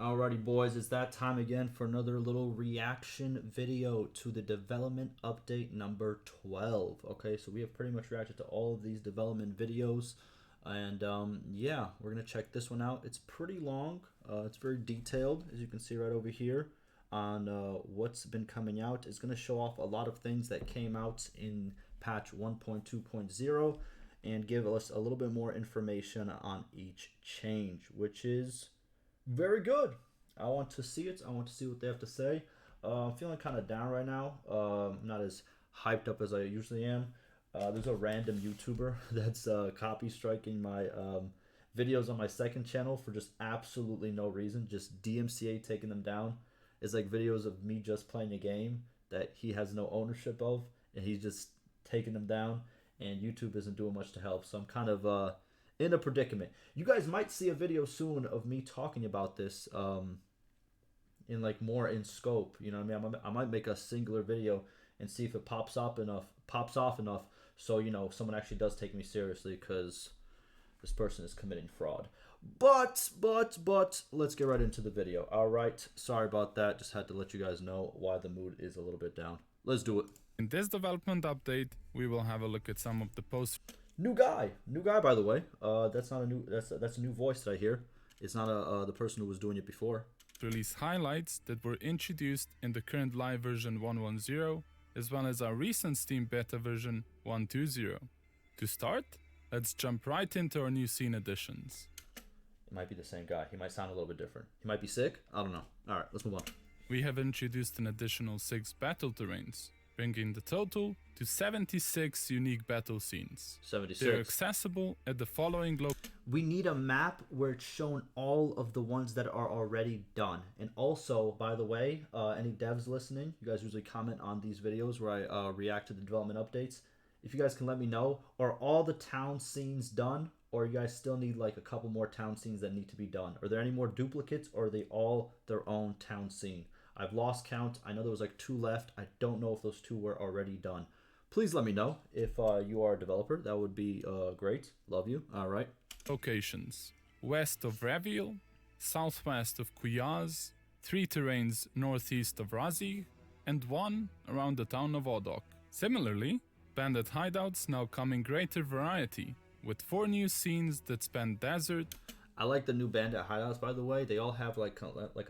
Alrighty, boys, it's that time again for another little reaction video to the development update number 12. Okay, so we have pretty much reacted to all of these development videos, and yeah, we're gonna check this one out. It's pretty long. It's very detailed, as you can see right over here on what's been coming out. It's gonna show off a lot of things that came out in patch 1.2.0 and give us a little bit more information on each change, which is very good. I want to see it. I want to see what they have to say. I'm feeling kind of down right now. I'm not as hyped up as I usually am. There's a random YouTuber that's copy striking my videos on my second channel for just absolutely no reason. Just DMCA taking them down. It's like videos of me just playing a game that he has no ownership of, and he's just taking them down. And YouTube isn't doing much to help. So I'm kind of in a predicament. You guys might see a video soon of me talking about this in like more in scope. You know what I mean? I might make a singular video and see if it pops off enough, so you know someone actually does take me seriously, because this person is committing fraud. But let's get right into the video. All right, sorry about that. Just had to let you guys know why the mood is a little bit down. Let's do it. In this development update, we will have a look at some of the post New guy, by the way. That's not a new. That's a new voice that I hear. It's not the person who was doing it before. release highlights that were introduced in the current live version 1.10, as well as our recent Steam beta version 1.20. To start, let's jump right into our new scene additions. It might be the same guy. He might sound a little bit different. He might be sick. I don't know. All right, let's move on. We have introduced an additional 6 battle terrains, bringing the total to 76 unique battle scenes. 76. They're accessible at the following We need a map where it's shown all of the ones that are already done. And also, by the way, any devs listening, you guys usually comment on these videos where I react to the development updates. If you guys can let me know, are all the town scenes done, or you guys still need like a couple more town scenes that need to be done? Are there any more duplicates, or are they all their own town scene? I've lost count. I know there was like 2 left. I don't know if those 2 were already done. Please let me know if you are a developer. That would be great. Love you. All right. locations: west of Reveal, southwest of Kuyaz, 3 terrains northeast of Razi, and 1 around the town of Odok. Similarly, bandit hideouts now come in greater variety, with 4 new scenes that span desert. I like the new bandit hideouts, by the way. They all have like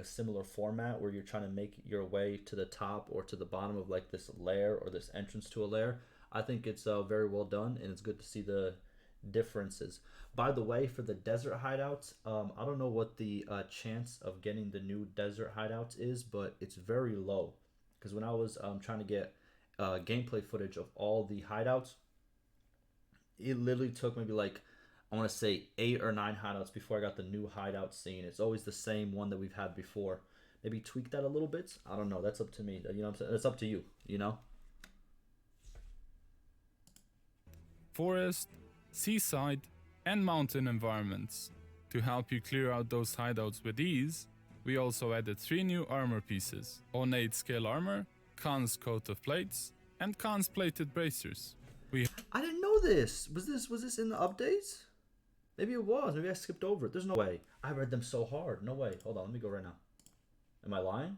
a similar format where you're trying to make your way to the top or to the bottom of like this lair or this entrance to a lair. I think it's very well done, and it's good to see the differences. By the way, for the desert hideouts, I don't know what the chance of getting the new desert hideouts is, but it's very low. Because when I was trying to get gameplay footage of all the hideouts, it literally took maybe like, I want to say 8 or 9 hideouts before I got the new hideout scene. It's always the same one that we've had before. Maybe tweak that a little bit. I don't know. That's up to me. You know what I'm saying? It's up to you, you know? Forest, seaside, and mountain environments. To help you clear out those hideouts with ease, we also added 3 new armor pieces: ornate scale armor, Khan's coat of plates, and Khan's plated bracers. I didn't know this. Was this in the updates? Maybe it was. Maybe I skipped over it. There's no way. I read them so hard. No way. Hold on. Let me go right now. Am I lying?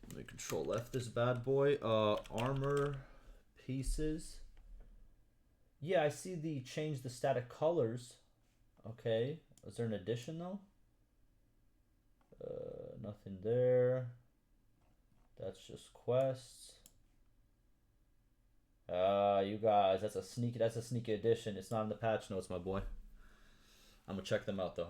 Let me control F this bad boy. Armor pieces. Yeah, I see the change the static colors. Okay. Is there an addition though? Nothing there. That's just quests. You guys, that's a sneaky addition. It's not in the patch notes, my boy. I'm gonna check them out though.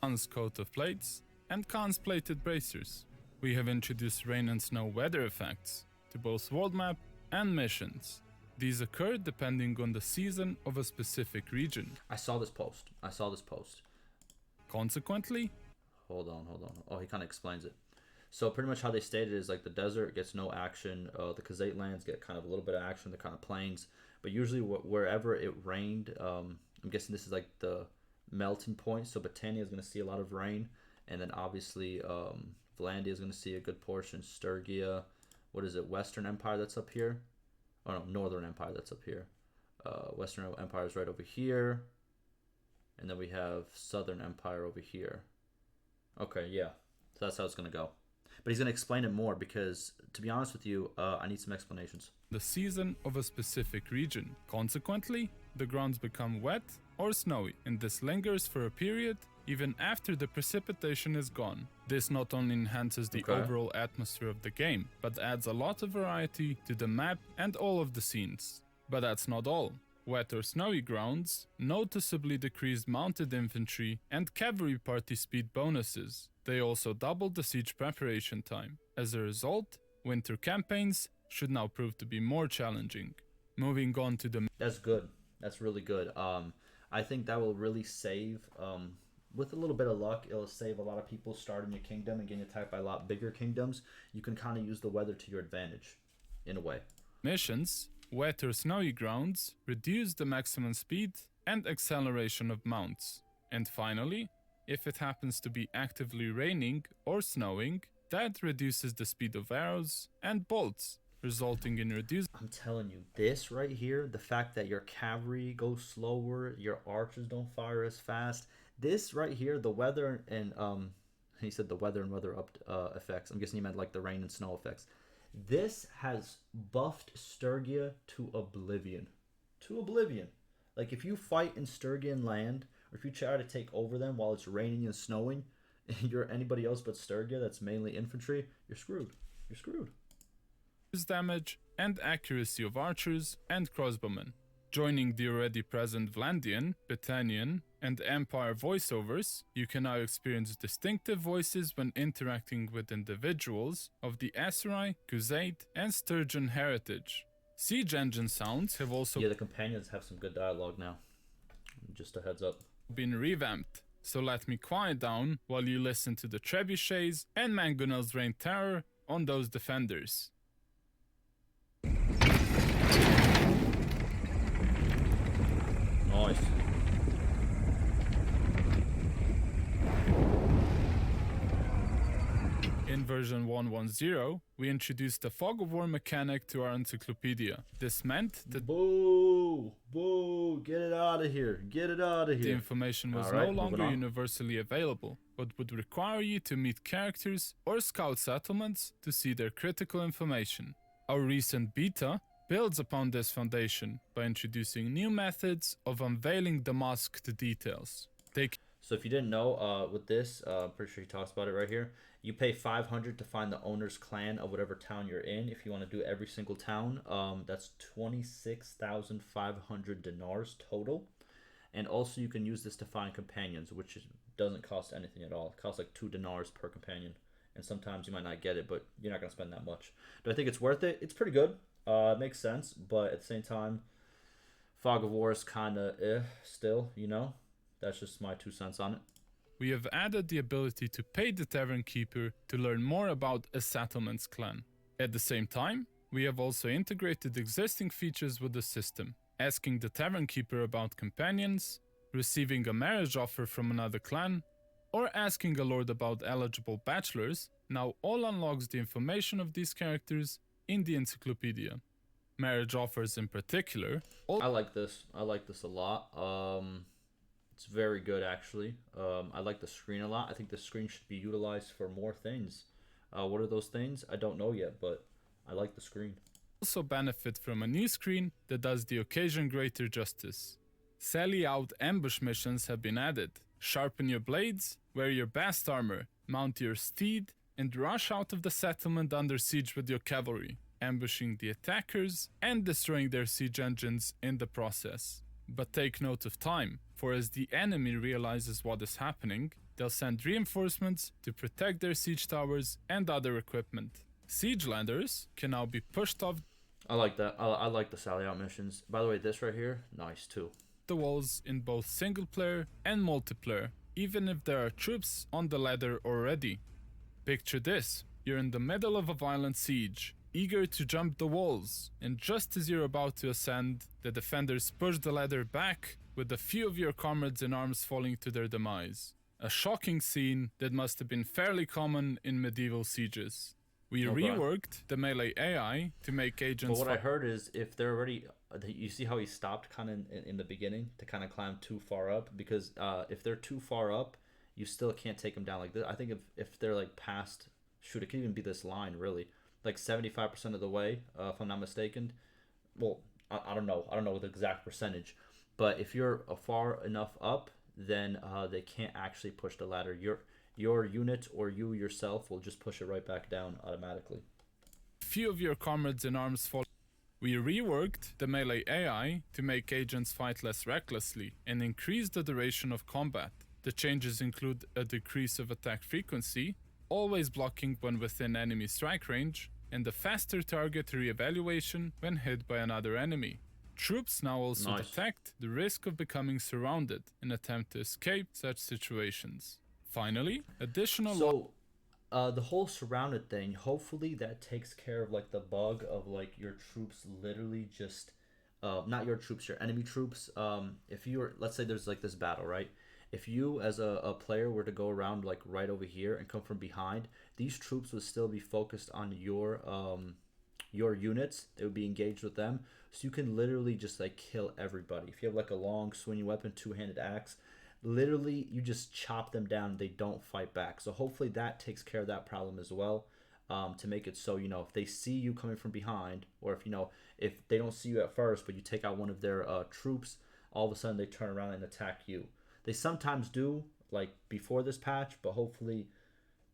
Khan's coat of plates and Khan's plated bracers. We have introduced rain and snow weather effects to both world map and missions. These occur depending on the season of a specific region. I saw this post. Consequently, hold on. Oh, he kind of explains it. So pretty much how they stated is like the desert gets no action. The Khazate lands get kind of a little bit of action. The kind of plains, but usually wherever it rained, I'm guessing this is like the melting point. So Britannia is going to see a lot of rain, and then obviously Vlandia is going to see a good portion. Sturgia, what is it? Western Empire that's up here. Oh no, Northern Empire that's up here. Western Empire is right over here, and then we have Southern Empire over here. Okay, yeah. So that's how it's gonna go. But he's gonna explain it more because, to be honest with you, I need some explanations. The season of a specific region. Consequently, the grounds become wet or snowy, and this lingers for a period even after the precipitation is gone. This not only enhances the Okay. overall atmosphere of the game, but adds a lot of variety to the map and all of the scenes. But that's not all. Wet or snowy grounds noticeably decreased mounted infantry and cavalry party speed bonuses. They also doubled the siege preparation time. As a result, winter campaigns should now prove to be more challenging. Moving on to the That's good. That's really good. I think that will really save. With a little bit of luck, it'll save a lot of people starting a kingdom and getting attacked by a lot bigger kingdoms. You can kind of use the weather to your advantage, in a way. missions, wet or snowy grounds reduce the maximum speed and acceleration of mounts. And finally, if it happens to be actively raining or snowing, that reduces the speed of arrows and bolts, resulting in reduced I'm telling you, this right here, the fact that your cavalry goes slower, your archers don't fire as fast. This right here, the weather and he said the weather and weather up effects. I'm guessing he meant like the rain and snow effects. This has buffed Sturgia to oblivion. To oblivion. Like if you fight in Sturgian land, or if you try to take over them while it's raining and snowing, and you're anybody else but Sturgia that's mainly infantry, you're screwed. You're screwed. damage and accuracy of archers and crossbowmen. Joining the already present Vlandian, Britannian, and Empire voiceovers, you can now experience distinctive voices when interacting with individuals of the Aserai, Crusade, and Sturgeon heritage. Siege engine sounds have also Yeah, the companions have some good dialogue now. Just a heads up. been revamped, so let me quiet down while you listen to the trebuchets and mangonels rain terror on those defenders. Nice. In version 1.10, we introduced a fog of war mechanic to our Encyclopedia. This meant that Boo! Boo! Get it out of here! Get it out of the here! information was Alright, no moving longer on. universally available, but would require you to meet characters or scout settlements to see their critical information. Our recent beta builds upon this foundation by introducing new methods of unveiling the masked details. So if you didn't know, with this, I'm pretty sure he talks about it right here. You pay 500 to find the owner's clan of whatever town you're in. If you want to do every single town, that's 26,500 dinars total. And also you can use this to find companions, which doesn't cost anything at all. It costs like 2 dinars per companion. And sometimes you might not get it, but you're not going to spend that much. Do I think it's worth it? It's pretty good. It makes sense, but at the same time, Fog of War is kind of still, you know? That's just my 2 cents on it. We have added the ability to pay the tavern keeper to learn more about a settlement's clan. At the same time, we have also integrated existing features with the system, asking the tavern keeper about companions, receiving a marriage offer from another clan, or asking a lord about eligible bachelors now all unlocks the information of these characters in the Encyclopedia. Marriage offers in particular. I like this. I like this a lot. It's very good, actually. I like the screen a lot. I think the screen should be utilized for more things. What are those things? I don't know yet, but I like the screen. Also benefit from a new screen that does the occasion greater justice. Sally out ambush missions have been added. Sharpen your blades, wear your best armor, mount your steed, and rush out of the settlement under siege with your cavalry, ambushing the attackers and destroying their siege engines in the process. But take note of time, for as the enemy realizes what is happening, they'll send reinforcements to protect their siege towers and other equipment. Siege landers can now be pushed off I like that. I like the Sally out missions. By the way, this right here, nice too. the walls in both single player and multiplayer, even if there are troops on the ladder already. Picture this, you're in the middle of a violent siege, eager to jump the walls, and just as you're about to ascend, the defenders push the ladder back, with a few of your comrades in arms falling to their demise. A shocking scene that must have been fairly common in medieval sieges. We Okay. reworked the melee AI to make agents But what I heard is if they're already, you see how he stopped kind of in the beginning to kind of climb too far up, because if they're too far up, you still can't take them down like this. I think if they're like past, shoot, it could even be this line really, like 75% of the way, if I'm not mistaken. Well, I don't know. I don't know the exact percentage, but if you're far enough up, then they can't actually push the ladder. Your unit or you yourself will just push it right back down automatically. Few of your comrades in arms fall. We reworked the melee AI to make agents fight less recklessly and increase the duration of combat. The changes include a decrease of attack frequency, always blocking when within enemy strike range, and a faster target re-evaluation when hit by another enemy. Troops now also detect the risk of becoming surrounded and attempt to escape such situations. Finally, additional the whole surrounded thing, hopefully that takes care of like the bug of like your troops literally just not your troops, your enemy troops. If you're, let's say there's like this battle, right? If you as a player were to go around like right over here and come from behind, these troops would still be focused on your units. They would be engaged with them, so you can literally just like kill everybody. If you have like a long swinging weapon, two-handed axe, literally you just chop them down. They don't fight back. So hopefully that takes care of that problem as well, to make it so, you know, if they see you coming from behind, or if, you know, if they don't see you at first but you take out one of their troops, all of a sudden they turn around and attack you. They sometimes do, like before this patch, but hopefully,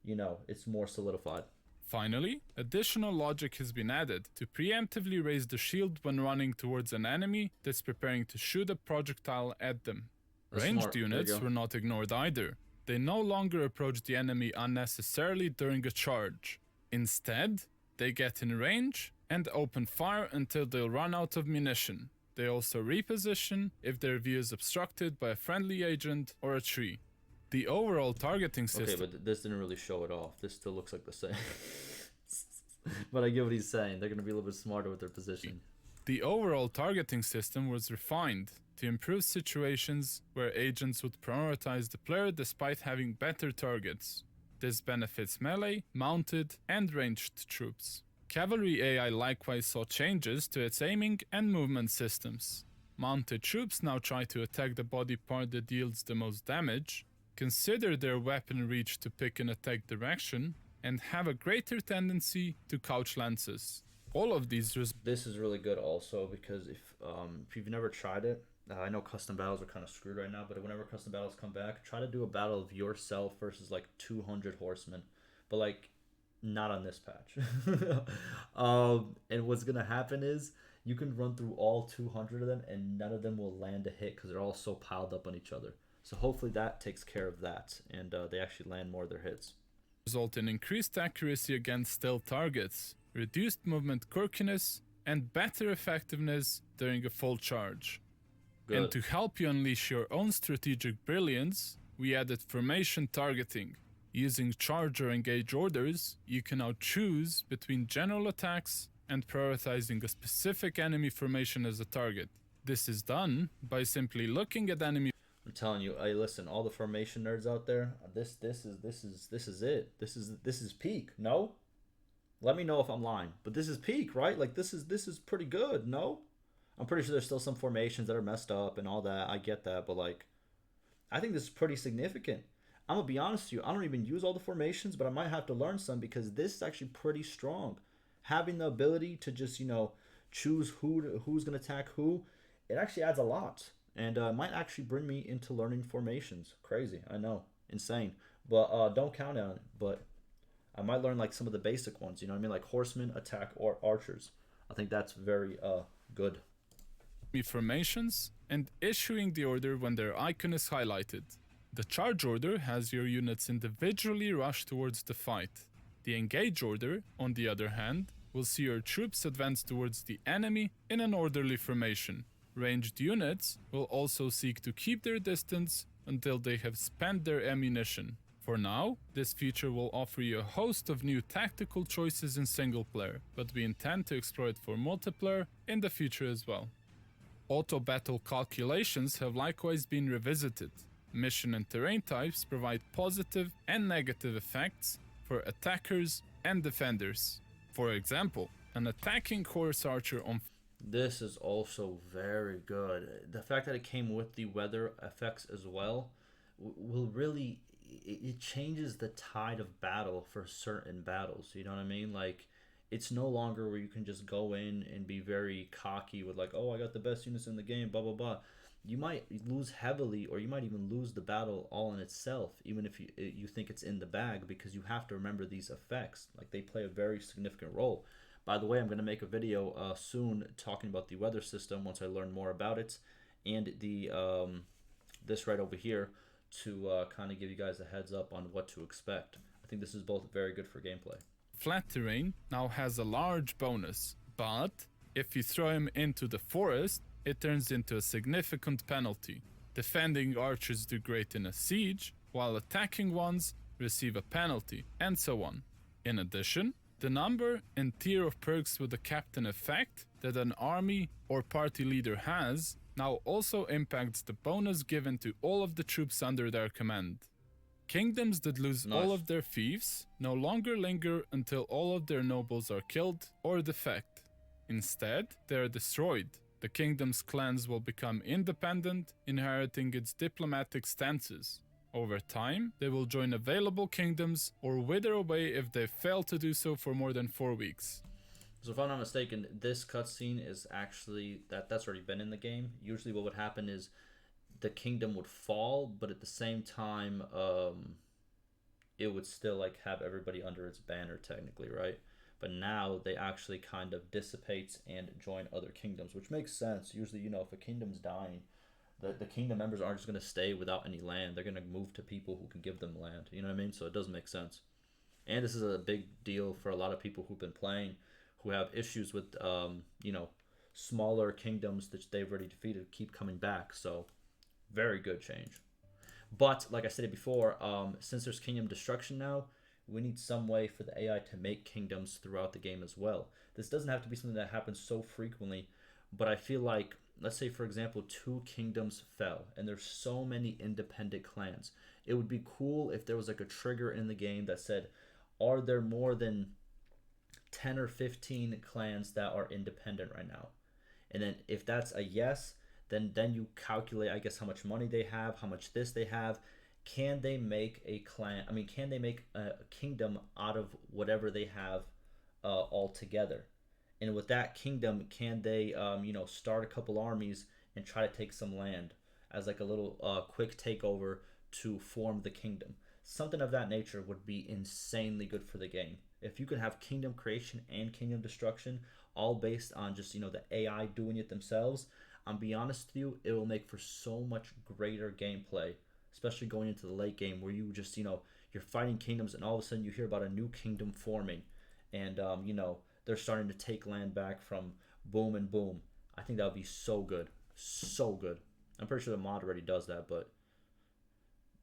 you know, it's more solidified. Finally, additional logic has been added to preemptively raise the shield when running towards an enemy that's preparing to shoot a projectile at them. Ranged units were not ignored either. They no longer approach the enemy unnecessarily during a charge. Instead, they get in range and open fire until they'll run out of munition. They also reposition if their view is obstructed by a friendly agent or a tree. The overall targeting system... Okay, but this didn't really show it off. This still looks like the same. But I get what he's saying. They're going to be a little bit smarter with their position. The overall targeting system was refined to improve situations where agents would prioritize the player despite having better targets. This benefits melee, mounted, and ranged troops. Cavalry AI likewise saw changes to its aiming and movement systems. Mounted troops now try to attack the body part that deals the most damage, consider their weapon reach to pick an attack direction, and have a greater tendency to couch lances. All of these... This is really good also because if you've never tried it, I know custom battles are kind of screwed right now, but whenever custom battles come back, try to do a battle of yourself versus like 200 horsemen, but like not on this patch. And what's gonna happen is you can run through all 200 of them and none of them will land a hit because they're all so piled up on each other. So hopefully that takes care of that, and they actually land more of their hits. Result in increased accuracy against stealth targets, reduced movement quirkiness, and better effectiveness during a full charge. Good. And to help you unleash your own strategic brilliance, we added formation targeting. Using charge or engage orders, you can now choose between general attacks and prioritizing a specific enemy formation as a target. This is done by simply looking at enemy... I'm telling you, hey, listen, all the formation nerds out there, this is it. This is peak. No? Let me know if I'm lying, but this is peak, right? Like this is pretty good. No? I'm pretty sure there's still some formations that are messed up and all that. I get that, but like I think this is pretty significant. I'm gonna be honest with you, I don't even use all the formations, but I might have to learn some because this is actually pretty strong. Having the ability to just, you know, choose who's gonna attack who, it actually adds a lot. And might actually bring me into learning formations. Crazy, I know, insane. But don't count on it. But I might learn like some of the basic ones. You know what I mean? Like horsemen, attack, or archers. I think that's very good. Formations and issuing the order when their icon is highlighted. The charge order has your units individually rush towards the fight. The engage order, on the other hand, will see your troops advance towards the enemy in an orderly formation. Ranged units will also seek to keep their distance until they have spent their ammunition. For now, this feature will offer you a host of new tactical choices in single player, but we intend to explore it for multiplayer in the future as well. Auto battle calculations have likewise been revisited. Mission and terrain types provide positive and negative effects for attackers and defenders. For example, an attacking horse archer on... This is also very good. The fact that it came with the weather effects as well will really it changes the tide of battle for certain battles. You know what I mean? Like, it's no longer where you can just go in and be very cocky with like, oh, I got the best units in the game, blah blah blah. You might lose heavily, or you might even lose the battle all in itself, even if you think it's in the bag, because you have to remember these effects. Like, they play a very significant role. By the way, I'm going to make a video soon talking about the weather system once I learn more about it, and the this right over here to kind of give you guys a heads up on what to expect. I think this is both very good for gameplay. Flat terrain now has a large bonus, but if you throw him into the forest, it turns into a significant penalty. Defending archers do great in a siege, while attacking ones receive a penalty, and so on. In addition, the number and tier of perks with the captain effect that an army or party leader has now also impacts the bonus given to all of the troops under their command. Kingdoms that lose all of their fiefs no longer linger until all of their nobles are killed or defect. Instead, they are destroyed. The kingdom's clans will become independent, inheriting its diplomatic stances. Over time, they will join available kingdoms or wither away if they fail to do so for more than 4 weeks. So if I'm not mistaken, this cutscene is actually, that's already been in the game. Usually what would happen is the kingdom would fall, but at the same time, it would still like have everybody under its banner technically, right? But now they actually kind of dissipates and join other kingdoms, which makes sense. Usually, you know, if a kingdom's dying, the kingdom members aren't just going to stay without any land. They're going to move to people who can give them land. You know what I mean? So it does make sense. And this is a big deal for a lot of people who've been playing, who have issues with, you know, smaller kingdoms that they've already defeated keep coming back. So very good change. But like I said it before, since there's kingdom destruction now, we need some way for the AI to make kingdoms throughout the game as well. This doesn't have to be something that happens so frequently, but I feel like, let's say for example 2 kingdoms fell and there's so many independent clans. It would be cool if there was like a trigger in the game that said, are there more than 10 or 15 clans that are independent right now? And then if that's a yes, then you calculate, I guess, how much money they have, how much this they have. Can they make a clan? I mean, can they make a kingdom out of whatever they have all together? And with that kingdom, can they, you know, start a couple armies and try to take some land as like a little quick takeover to form the kingdom? Something of that nature would be insanely good for the game. If you could have kingdom creation and kingdom destruction all based on just, you know, the AI doing it themselves, I'll be honest with you, it will make for so much greater gameplay, especially going into the late game where you just, you know, you're fighting kingdoms and all of a sudden you hear about a new kingdom forming and, you know, they're starting to take land back from boom and boom. I think that would be so good. So good. I'm pretty sure the mod already does that, but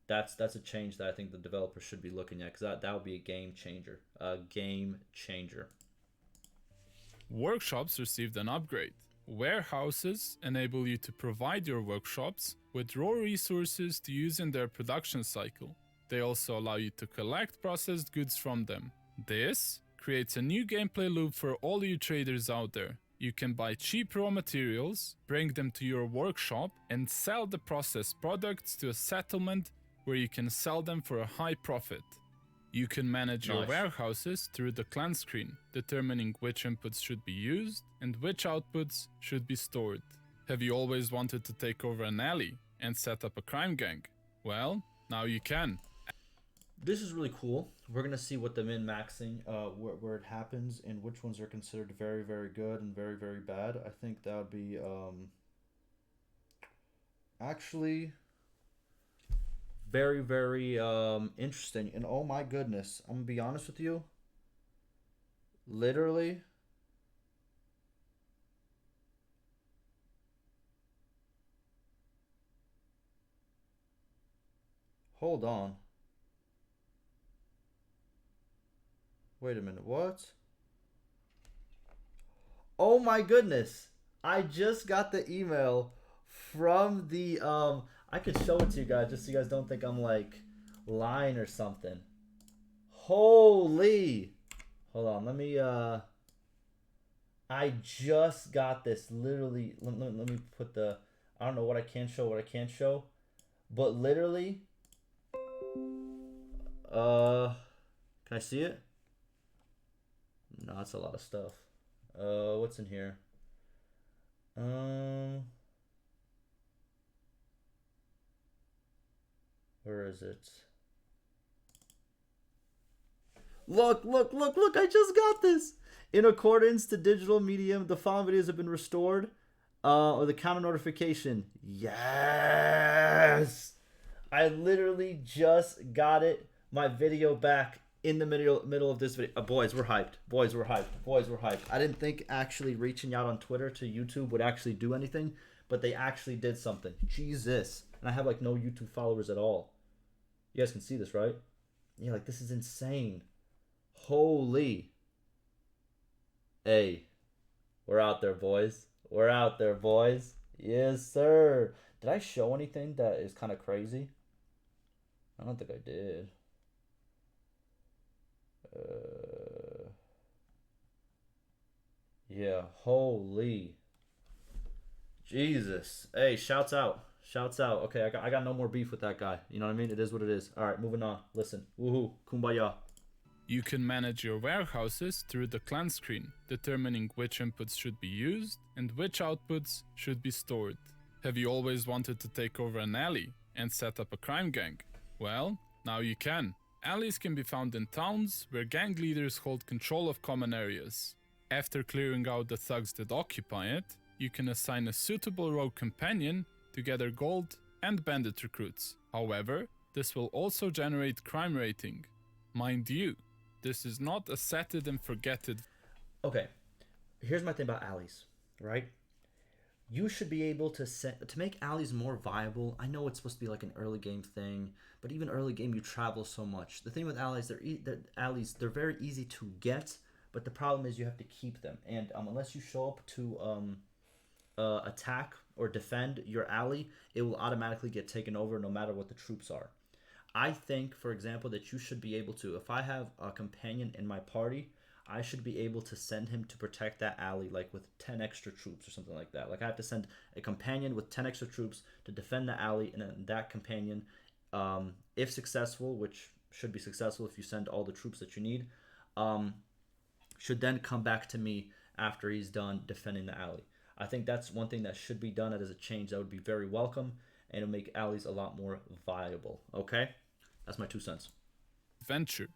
that's a change that I think the developers should be looking at, because that would be a game changer. A game changer. Workshops received an upgrade. Warehouses enable you to provide your workshops with raw resources to use in their production cycle. They also allow you to collect processed goods from them. This creates a new gameplay loop for all you traders out there. You can buy cheap raw materials, bring them to your workshop, and sell the processed products to a settlement where you can sell them for a high profit. You can manage your warehouses through the clan screen, determining which inputs should be used and which outputs should be stored. Have you always wanted to take over an alley and set up a crime gang? Well, now you can. This is really cool. We're going to see what the min-maxing, where it happens, and which ones are considered very, very good and very, very bad. I think that would be actually very, very interesting. And oh my goodness, I'm going to be honest with you. Literally, hold on. Wait a minute, what? Oh my goodness. I just got the email from the I could show it to you guys just so you guys don't think I'm like lying or something. Holy. Hold on, let me I just got this literally. Let me put the, I don't know what I can show, what I can't show, but literally Can I see it? No, that's a lot of stuff. What's in here? Um, where is it? Look, look, look, look, I just got this. In accordance to digital medium, the following videos have been restored. Or the counter notification. Yes! I literally just got it. My video back in the middle of this video. Boys, we're hyped. Boys, we're hyped. Boys, we're hyped. I didn't think actually reaching out on Twitter to YouTube would actually do anything, but they actually did something. Jesus. And I have like no YouTube followers at all. You guys can see this, right? Yeah, like this is insane. Holy. Hey, we're out there, boys. We're out there, boys. Yes, sir. Did I show anything that is kind of crazy? I don't think I did. Yeah, holy. Jesus. Hey, shouts out. Shouts out. Okay, I got no more beef with that guy. You know what I mean? It is what it is. All right, moving on. Listen. Woohoo. Kumbaya. You can manage your warehouses through the clan screen, determining which inputs should be used and which outputs should be stored. Have you always wanted to take over an alley and set up a crime gang? Well, now you can. Alleys can be found in towns where gang leaders hold control of common areas. After clearing out the thugs that occupy it, you can assign a suitable rogue companion to gather gold and bandit recruits. However, this will also generate crime rating. Mind you, this is not a set it and forget it. Okay, here's my thing about alleys, right? You should be able to make alleys more viable. I know it's supposed to be like an early game thing, but even early game you travel so much. The thing with alleys, they're very easy to get, but the problem is you have to keep them. And unless you show up to attack or defend your alley, it will automatically get taken over no matter what the troops are. I think, for example, that you should be able to, if I have a companion in my party, I should be able to send him to protect that alley, like with 10 extra troops or something like that. Like I have to send a companion with 10 extra troops to defend the alley, and then that companion, if successful, which should be successful if you send all the troops that you need, should then come back to me after he's done defending the alley. I think that's one thing that should be done. That is a change that would be very welcome, and it'll make alleys a lot more viable. Okay? That's my 2 cents. Venture.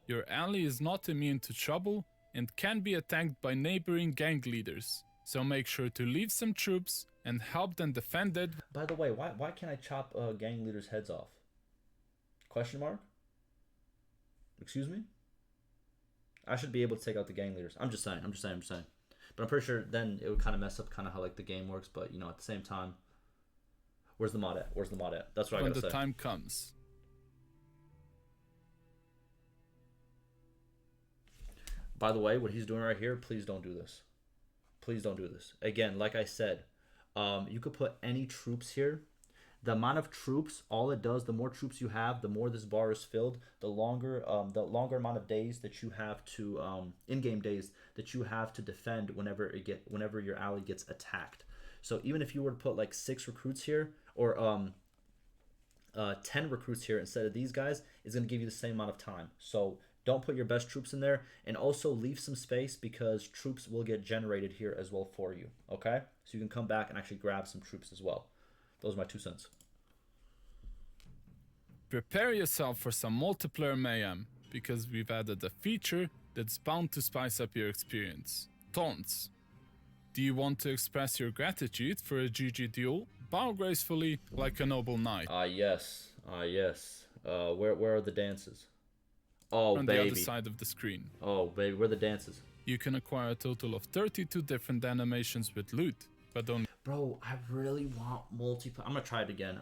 Your alley is not immune to trouble and can be attacked by neighboring gang leaders, so make sure to leave some troops and help them defend it. By the way, why can't I chop gang leaders' heads off? Question mark? Excuse me? I should be able to take out the gang leaders. I'm just saying. But I'm pretty sure then it would kind of mess up kind of how like the game works, but you know, at the same time, where's the mod at? That's what I gotta say. When the time comes. By the way, what he's doing right here, please don't do this. Please don't do this. Again, like I said, you could put any troops here. The amount of troops, all it does, the more troops you have, the more this bar is filled. The longer amount of days that you have to, in-game days that you have to defend whenever your alley gets attacked. So even if you were to put like 6 recruits here, or 10 recruits here instead of these guys, it's gonna give you the same amount of time. So don't put your best troops in there, and also leave some space because troops will get generated here as well for you, okay? So you can come back and actually grab some troops as well. Those are my 2 cents. Prepare yourself for some multiplayer mayhem, because we've added a feature that's bound to spice up your experience. Taunts. Do you want to express your gratitude for a GG duel? Bow gracefully like a noble knight. Yes. Where are the dances? Oh, on baby. the other side of the screen. Oh, baby, where are the dances? You can acquire a total of 32 different animations with loot, but only... Bro, I really want multiplayer. I'm gonna try it again.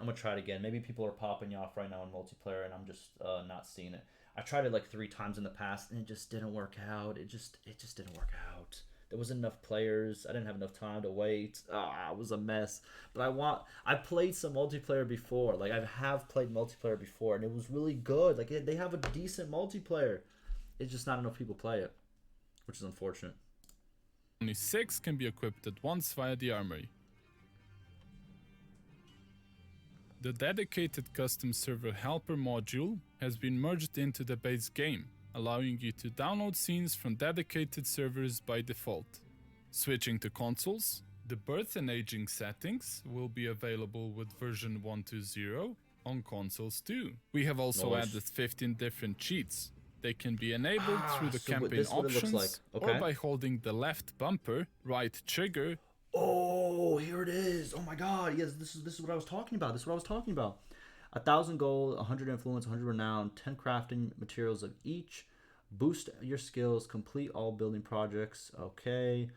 Maybe people are popping you off right now in multiplayer, and I'm just not seeing it. I tried it like 3 times in the past, and it just didn't work out. It just didn't work out. There wasn't enough players. I didn't have enough time to wait. It was a mess. But I played some multiplayer before. Like, I have played multiplayer before, and it was really good. Like, they have a decent multiplayer. It's just not enough people play it, which is unfortunate. Only 6 can be equipped at once via the armory. The dedicated custom server helper module has been merged into the base game, allowing you to download scenes from dedicated servers by default. Switching to consoles, the birth and aging settings will be available with version 1.2.0 on consoles too. We have also added 15 different cheats. They can be enabled through the campaign options or by holding the left bumper, right trigger. Oh, here it is. Oh my god. Yes, this is what I was talking about. This is what I was talking about. 1,000 gold, 100 influence, 100 renown, 10 crafting materials of each. Boost your skills, complete all building projects. Okay.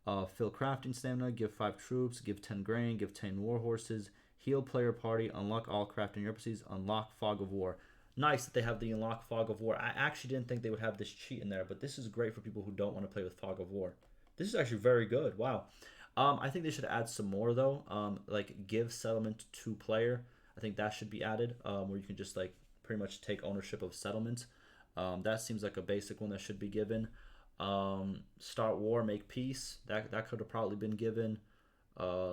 Fill crafting stamina, give 5 troops, give 10 grain, give 10 war horses, heal player party, unlock all crafting recipes, unlock fog of war. Nice that they have the unlock fog of war. I actually didn't think they would have this cheat in there, but this is great for people who don't want to play with fog of war. This is actually very good. Wow. I think they should add some more though. Like give settlement to player. I think that should be added, where you can just like pretty much take ownership of settlement. That seems like a basic one that should be given. Start war, make peace. That could have probably been given.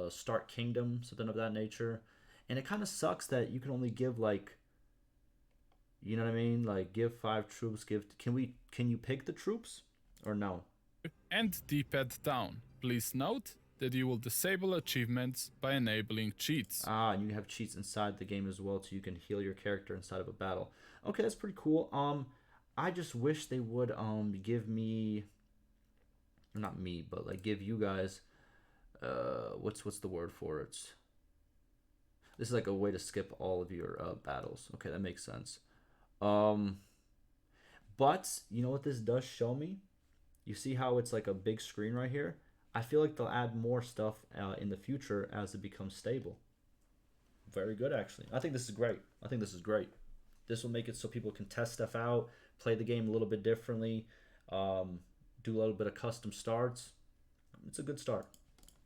Start kingdom, something of that nature. And it kind of sucks that you can only give like, you know what I mean? Like give 5 troops. Can you pick the troops or no? And D-pad down. Please note that you will disable achievements by enabling cheats. And you have cheats inside the game as well, so you can heal your character inside of a battle. Okay, that's pretty cool. I just wish they would give me, not me, but like give you guys, what's the word for it? This is like a way to skip all of your battles. Okay, that makes sense. But you know what this does show me? You see how it's like a big screen right here? I feel like they'll add more stuff in the future as it becomes stable. Very good, actually. I think this is great. This will make it so people can test stuff out, play the game a little bit differently, do a little bit of custom starts. It's a good start.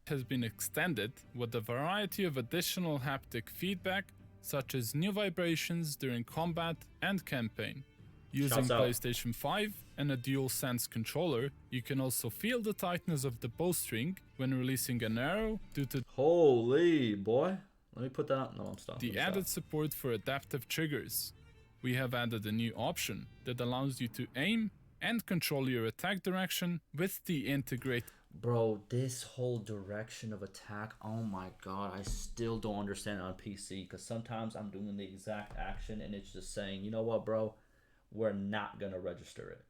It has been extended with a variety of additional haptic feedback, such as new vibrations during combat and campaign. Using PlayStation 5 and a DualSense controller, you can also feel the tightness of the bowstring when releasing an arrow due to holy boy. Let me put that up. No, I'm stopping. The added support for adaptive triggers. We have added a new option that allows you to aim and control your attack direction with the integrated. Bro, this whole direction of attack, oh my god, I still don't understand it on PC, because sometimes I'm doing the exact action and it's just saying, you know what, bro? We're not going to register it.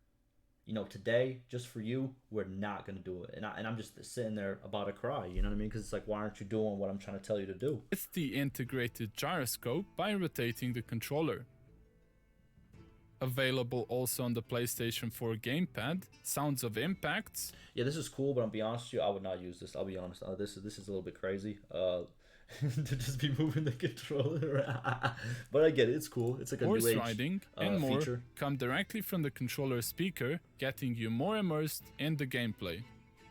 You know, today, just for you, we're not going to do it. And I'm just sitting there about to cry, you know what I mean? Because it's like, why aren't you doing what I'm trying to tell you to do? With the integrated gyroscope by rotating the controller. Available also on the PlayStation 4 gamepad, Sounds of Impacts. Yeah, this is cool, but I'll be honest with you, I would not use this. I'll be honest. This is a little bit crazy. To just be moving the controller. But I get it, it's cool. It's like a horse new age riding and more feature. Come directly from the controller speaker, getting you more immersed in the gameplay.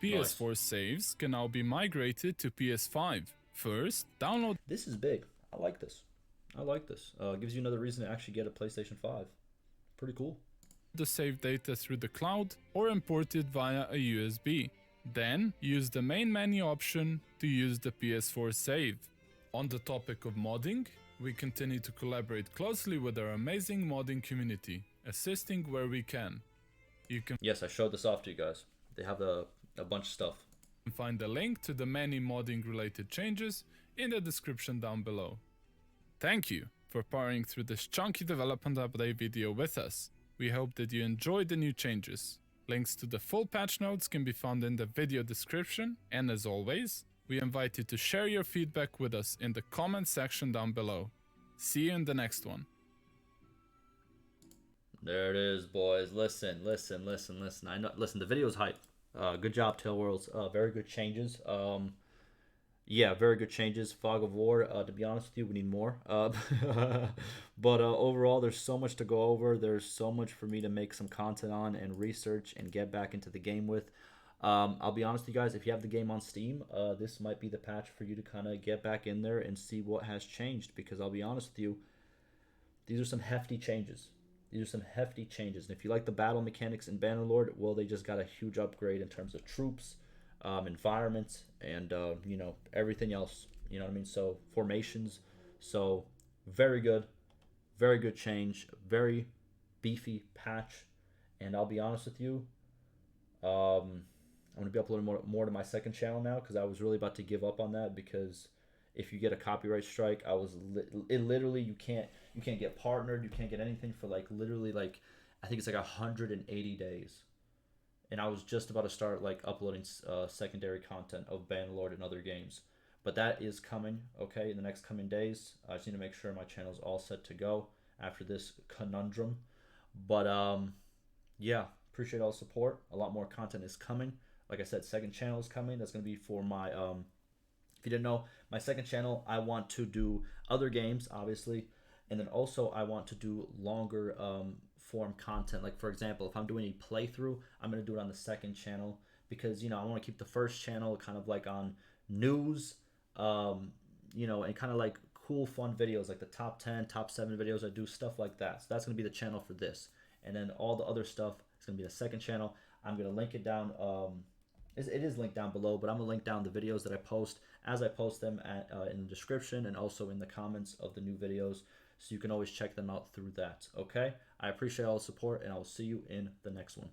PS4 saves can now be migrated to PS5. First, download. This is big. I like this. Gives you another reason to actually get a PlayStation 5. Pretty cool. The save data through the cloud or import it via a USB. Then, use the main menu option to use the PS4 save. On the topic of modding, we continue to collaborate closely with our amazing modding community, assisting where we can. You can Yes, I showed this off to you guys. They have a bunch of stuff. Find a link to the many modding related changes in the description down below. Thank you for powering through this chunky development update video with us. We hope that you enjoyed the new changes. Links to the full patch notes can be found in the video description, and as always, we invite you to share your feedback with us in the comment section down below. See you in the next one. There it is, boys. Listen. I know. Listen, the video's hype. Good job, Tailworlds. Very good changes. Yeah, very good changes. Fog of War. To be honest with you, we need more. But overall, there's so much to go over. There's so much for me to make some content on and research and get back into the game with. I'll be honest with you guys, if you have the game on Steam, this might be the patch for you to kind of get back in there and see what has changed. Because I'll be honest with you, these are some hefty changes. And if you like the battle mechanics in Bannerlord, well, they just got a huge upgrade in terms of troops, environment, and you know, everything else. You know what I mean? So formations. So very good change, very beefy patch. And I'll be honest with you, I'm gonna be uploading more to my second channel now because I was really about to give up on that because if you get a copyright strike, it literally you can't get partnered, you can't get anything for like literally like I think it's like 180 days, and I was just about to start like uploading secondary content of Bannerlord and other games, but that is coming. Okay, in the next coming days, I just need to make sure my channel's all set to go after this conundrum. But yeah, appreciate all the support. A lot more content is coming. Like I said, second channel is coming. That's gonna be for my if you didn't know, my second channel, I want to do other games, obviously, and then also I want to do longer form content. Like for example, if I'm doing a playthrough, I'm gonna do it on the second channel because I want to keep the first channel kind of like on news, and kind of like cool, fun videos like the top 10, top 7 videos. I do stuff like that. So that's gonna be the channel for this, and then all the other stuff is gonna be the second channel. I'm gonna link it down. It is linked down below, but I'm gonna link down the videos that I post as I post them in the description and also in the comments of the new videos, so you can always check them out through that. Okay, I appreciate all the support, and I will see you in the next one.